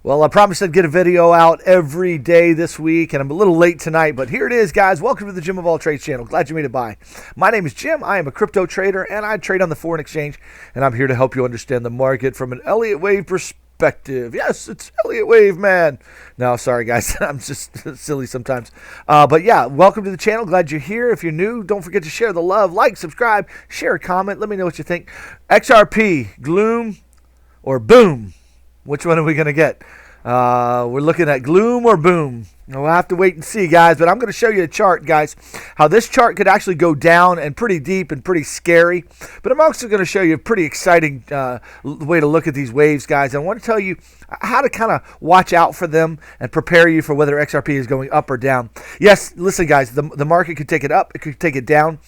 Well, I promised I'd get a video out every day this week, and I'm a little late tonight, but here it is, guys. Welcome to the Jim of All Trades channel. Glad you made it by. My name is Jim. I am a crypto trader, and I trade on the foreign exchange, and I'm here to help you understand the market from an Elliott Wave perspective. Yes, it's Elliott Wave, man. No, sorry, guys. I'm just silly sometimes. But yeah, welcome to the channel. Glad you're here. If you're new, don't forget to share the love, like, subscribe, share a comment. Let me know what you think. XRP, GLOOM, or BOOM? Which one are we going to get? We're looking at GLOOM or BOOM. We'll have to wait and see, guys. But I'm going to show you a chart, guys, how this chart could actually go down and pretty deep and pretty scary. But I'm also going to show you a pretty exciting way to look at these waves, guys. I want to tell you how to kind of watch out for them and prepare you for whether XRP is going up or down. Yes, listen, guys, the market could take it up. It could take it down.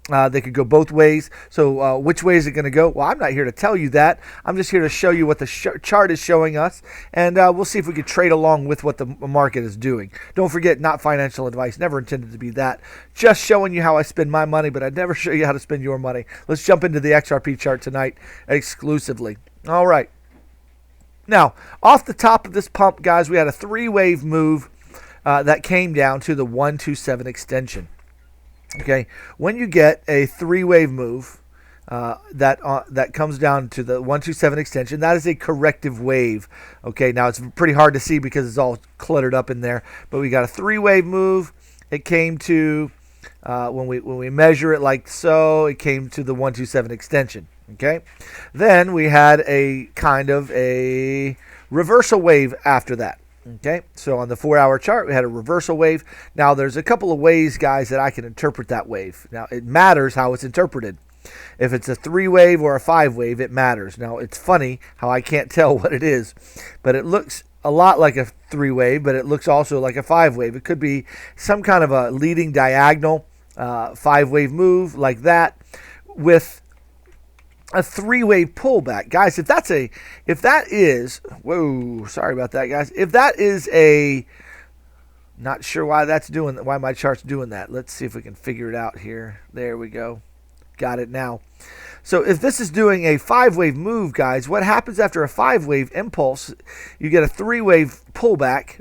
They could go both ways. So which way is it going to go? Well, I'm not here to tell you that. I'm just here to show you what the chart is showing us, and we'll see if we could trade along with what the market is doing. Don't forget, not financial advice. Never intended to be that. Just showing you how I spend my money, but I'd never show you how to spend your money. Let's jump into the XRP chart tonight exclusively. All right. Now, off the top of this pump, guys, we had a three-wave move that came down to the 127 extension. Okay, when you get a three-wave move that comes down to the 127 extension, that is a corrective wave. Okay, now it's pretty hard to see because it's all cluttered up in there, but we got a three-wave move. It came to when we measure it like so, it came to the 127 extension. Okay, then we had a kind of a reversal wave after that. Okay, so on the 4-hour chart, we had a reversal wave. Now, there's a couple of ways, guys, that I can interpret that wave. Now, it matters how it's interpreted. If it's a 3-wave or a 5-wave, it matters. Now, it's funny how I can't tell what it is, but it looks a lot like a 3-wave, but it looks also like a 5-wave. It could be some kind of a leading diagonal 5-wave move like that with a 3-wave pullback. Guys, if that is, whoa, sorry about that, guys. If that is not sure why why my chart's doing that. Let's see if we can figure it out here. There we go. Got it now. So if this is doing a 5-wave move, guys, what happens after a 5-wave impulse? You get a 3-wave pullback.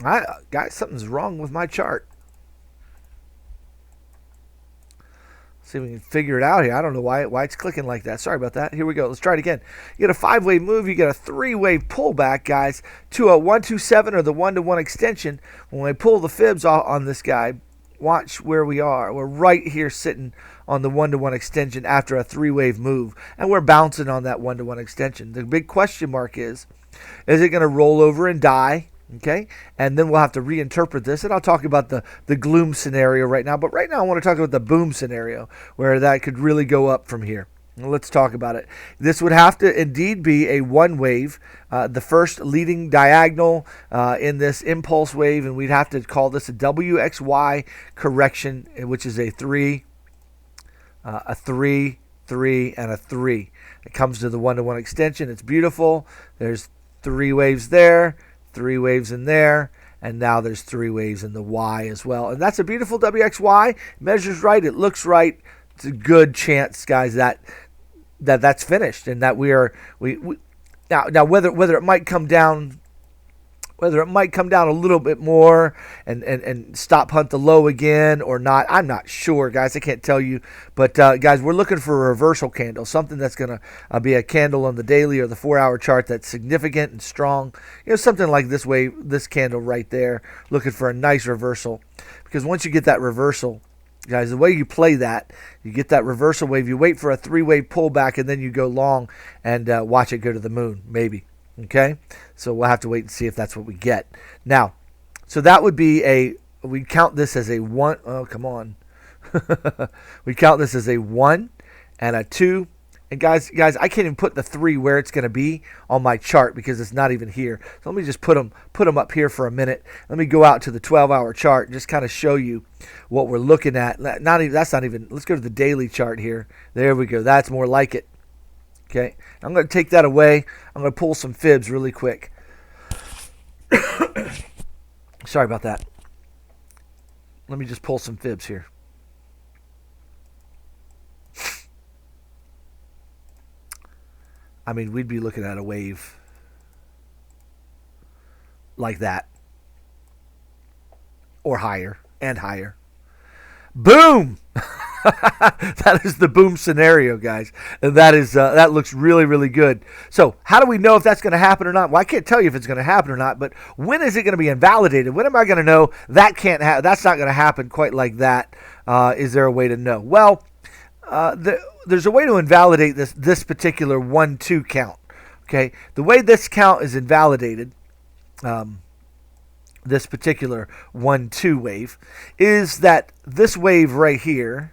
Guys, something's wrong with my chart. See if we can figure it out here. I don't know why it's clicking like that. Sorry about that. Here we go. Let's try it again. You get a 5-wave move. You get a 3-wave pullback, guys, to a 127 or the 1-to-1 extension. When we pull the fibs on this guy, watch where we are. We're right here sitting on the 1-to-1 extension after a 3-wave move, and we're bouncing on that 1-to-1 extension. The big question mark is it going to roll over and die? Okay, and then we'll have to reinterpret this, and I'll talk about the GLOOM scenario right now. But right now I want to talk about the BOOM scenario, where that could really go up from here. Let's talk about it. This would have to indeed be a 1-wave, the first leading diagonal in this impulse wave, and we'd have to call this a WXY correction, which is a 3, and a 3. It comes to the 1-to-1 extension. It's beautiful. There's 3 waves there, 3 waves in there, and now there's 3 waves in the Y as well. And that's a beautiful WXY. It measures right. It looks right. It's a good chance, guys, that's finished, and that we now whether it might come down. Whether it might come down a little bit more and stop hunt the low again or not, I'm not sure, guys. I can't tell you. But, guys, we're looking for a reversal candle, something that's going to be a candle on the daily or the 4-hour chart that's significant and strong. You know, something like this candle right there, looking for a nice reversal. Because once you get that reversal, guys, the way you play that, you get that reversal wave, you wait for a 3-wave pullback, and then you go long and watch it go to the moon, maybe. Okay, so we'll have to wait and see if that's what we get. Now, so that would be we count this as a 1. Oh, come on. We count this as a 1 and a 2. And guys, I can't even put the 3 where it's going to be on my chart because it's not even here. So let me just put them up here for a minute. Let me go out to the 12-hour chart and just kind of show you what we're looking at. Let's go to the daily chart here. There we go. That's more like it. Okay, I'm going to take that away. I'm going to pull some fibs really quick. Sorry about that. Let me just pull some fibs here. I mean, we'd be looking at a wave like that, or higher and higher. Boom! That is the boom scenario, guys. And that looks really, really good. So how do we know if that's going to happen or not? Well, I can't tell you if it's going to happen or not, but when is it going to be invalidated? When am I going to know that's not going to happen quite like that? Is there a way to know? Well, there's a way to invalidate this particular 1-2 count. Okay, the way this count is invalidated, this particular 1-2 wave, is that this wave right here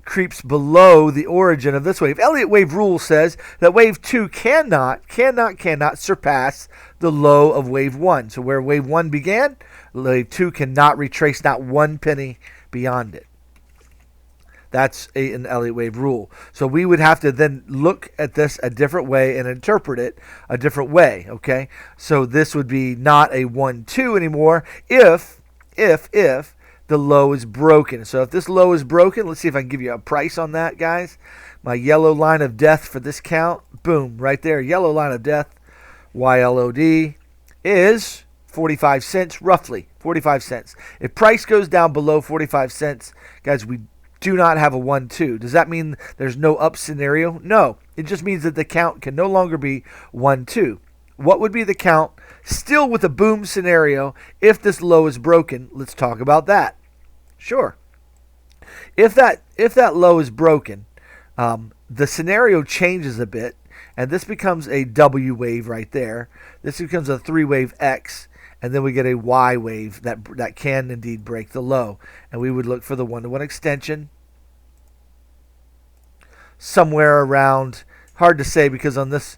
creeps below the origin of this wave. Elliott wave rule says that wave 2 cannot surpass the low of wave 1. So where wave 1 began, wave 2 cannot retrace not 1 penny beyond it. That's an Elliott wave rule. So we would have to then look at this a different way and interpret it a different way, okay? So this would be not a 1-2 anymore if the low is broken. So if this low is broken, let's see if I can give you a price on that, guys. My yellow line of death for this count, boom, right there, yellow line of death, YLOD, is 45 cents, roughly 45 cents. If price goes down below 45 cents, guys, we do not have a 1-2. Does that mean there's no up scenario? No. It just means that the count can no longer be 1-2. What would be the count still with a boom scenario if this low is broken? Let's talk about that. Sure. If that low is broken, the scenario changes a bit, and this becomes a W wave right there. This becomes a 3-wave X, and then we get a Y wave that can indeed break the low. And we would look for the 1-to-1 extension somewhere around, hard to say because on this,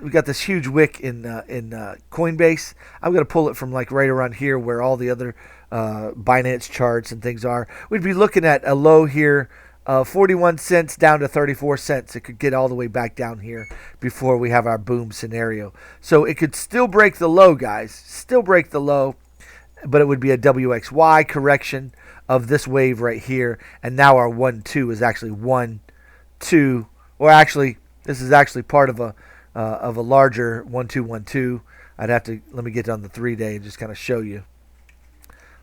we got this huge wick in Coinbase. I'm going to pull it from like right around here where all the other Binance charts and things are. We'd be looking at a low here, 41 cents down to 34 cents. It could get all the way back down here before we have our boom scenario. So it could still break the low, guys. Still break the low, but it would be a WXY correction of this wave right here. And now our 1-2 is actually 1-2, or actually, this is actually part of a larger 1-2-1-2. I'd have to, let me get on the 3-day and just kind of show you.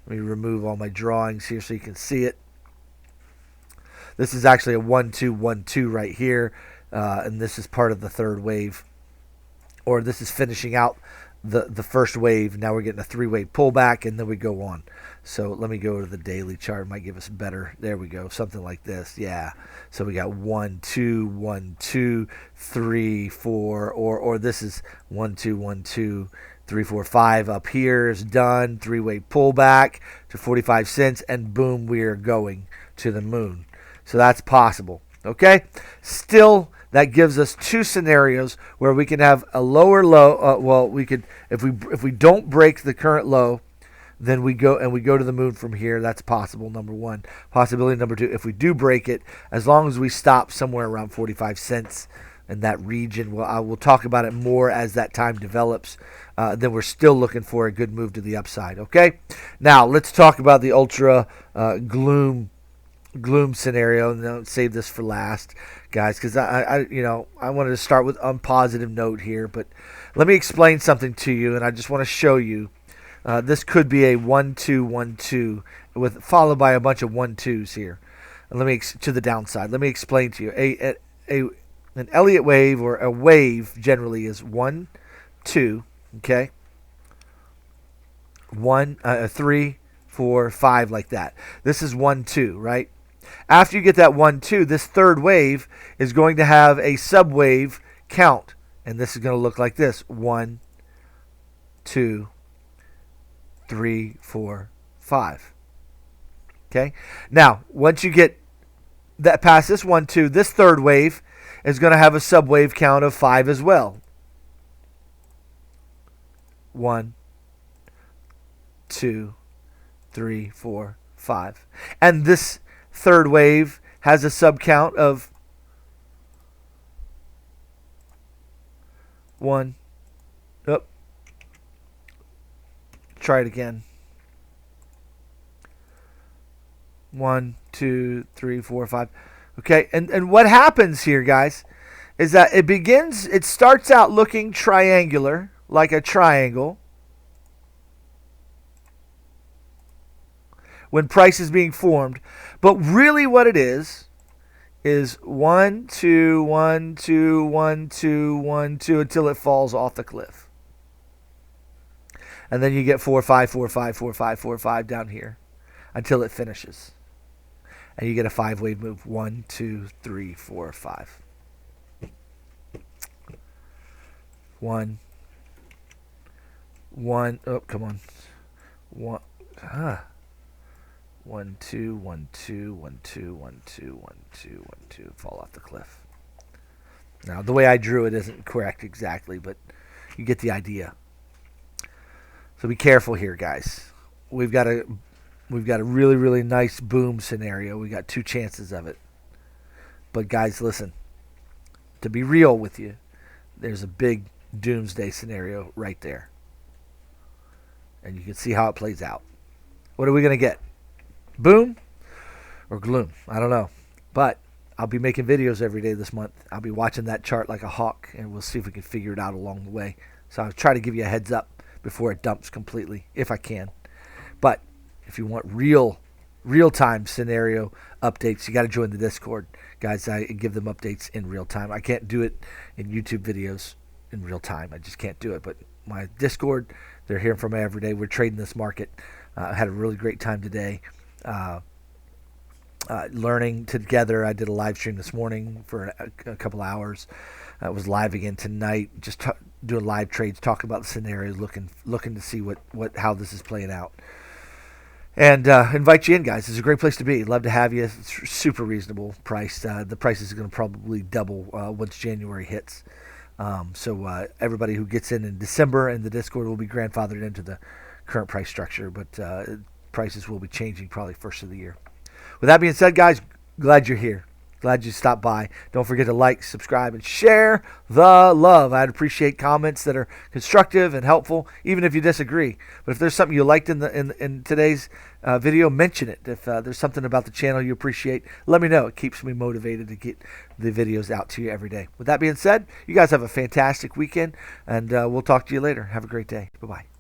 Let me remove all my drawings here so you can see it. This is actually a 1-2-1-2 right here, and this is part of the third wave, or this is finishing out the first wave. Now we're getting a 3-wave pullback, and then we go on. So let me go to the daily chart. It might give us better. There we go. Something like this. Yeah. So we got 1, 2, 1, 2, 3, 4, or this is 1, 2, 1, 2, 3, 4, 5 up here is done. 3-wave pullback to 45 cents, and boom, we are going to the moon. So that's possible. Okay. Still, that gives us two scenarios where we can have a lower low. Well, we could, if we don't break the current low, then we go to the moon from here. That's possible, number one. Possibility number two, if we do break it, as long as we stop somewhere around 45 cents in that region, well, I will talk about it more as that time develops. Then we're still looking for a good move to the upside. Okay, now let's talk about the ultra gloom scenario. No, save this for last, guys, because I wanted to start with on positive note here, but let me explain something to you, and I just want to show you. This could be a 1-2-1-2 with followed by a bunch of 1-2s here. And let me to the downside. Let me explain to you. An Elliott wave, or a wave generally, is 1, 2. Okay, 3, 4, 5, like that. This is 1-2, right? After you get that 1-2, this third wave is going to have a subwave count, and this is going to look like this: 1, 2, 3, 4, 5. Okay. Now, once you get that past this 1-2, this third wave is going to have a subwave count of 5 as well. 1, 2, 3, 4, 5. And this third wave has a sub count of 1. Oh. Try it again. 1, 2, 3, 4, 5. Okay, and what happens here, guys, is that it starts out looking triangular, like a triangle when price is being formed. But really what it is 1, 2, 1, 2, 1, 2, 1, 2 until it falls off the cliff. And then you get 4, 5, 4, 5, 4, 5, 4, 5 down here until it finishes. And you get a 5-wave move. 1, 2, 3, 4, 5. 1. Oh, come on. 1. 1, 2, 1, 2, 1, 2, 1, 2, 1, 2, 1, 2. Fall off the cliff. Now, the way I drew it isn't correct exactly, but you get the idea. So be careful here, guys. We've got a really, really nice boom scenario. We got 2 chances of it. But guys, listen. To be real with you, there's a big doomsday scenario right there. And you can see how it plays out. What are we going to get? Boom or gloom? I don't know. But I'll be making videos every day this month. I'll be watching that chart like a hawk, and we'll see if we can figure it out along the way. So I'll try to give you a heads up before it dumps completely, if I can. But if you want real-time scenario updates, you got to join the Discord. Guys, I give them updates in real time. I can't do it in YouTube videos in real time. I just can't do it. But my Discord, they're hearing from me every day. We're trading this market. I had a really great time today. Learning together. I did a live stream this morning for a couple hours. I was live again tonight, just doing live trades, talking about the scenarios, looking to see how this is playing out. And invite you in, guys. It's a great place to be. Love to have you. It's super reasonable price. The price is going to probably double once January hits. So everybody who gets in December in the Discord will be grandfathered into the current price structure, but prices will be changing probably first of the year. With that being said, guys, glad you're here. Glad you stopped by. Don't forget to like, subscribe, and share the love. I'd appreciate comments that are constructive and helpful, even if you disagree. But if there's something you liked in today's video, mention it. If there's something about the channel you appreciate, let me know. It keeps me motivated to get the videos out to you every day. With that being said, you guys have a fantastic weekend, and we'll talk to you later. Have a great day. Bye-bye.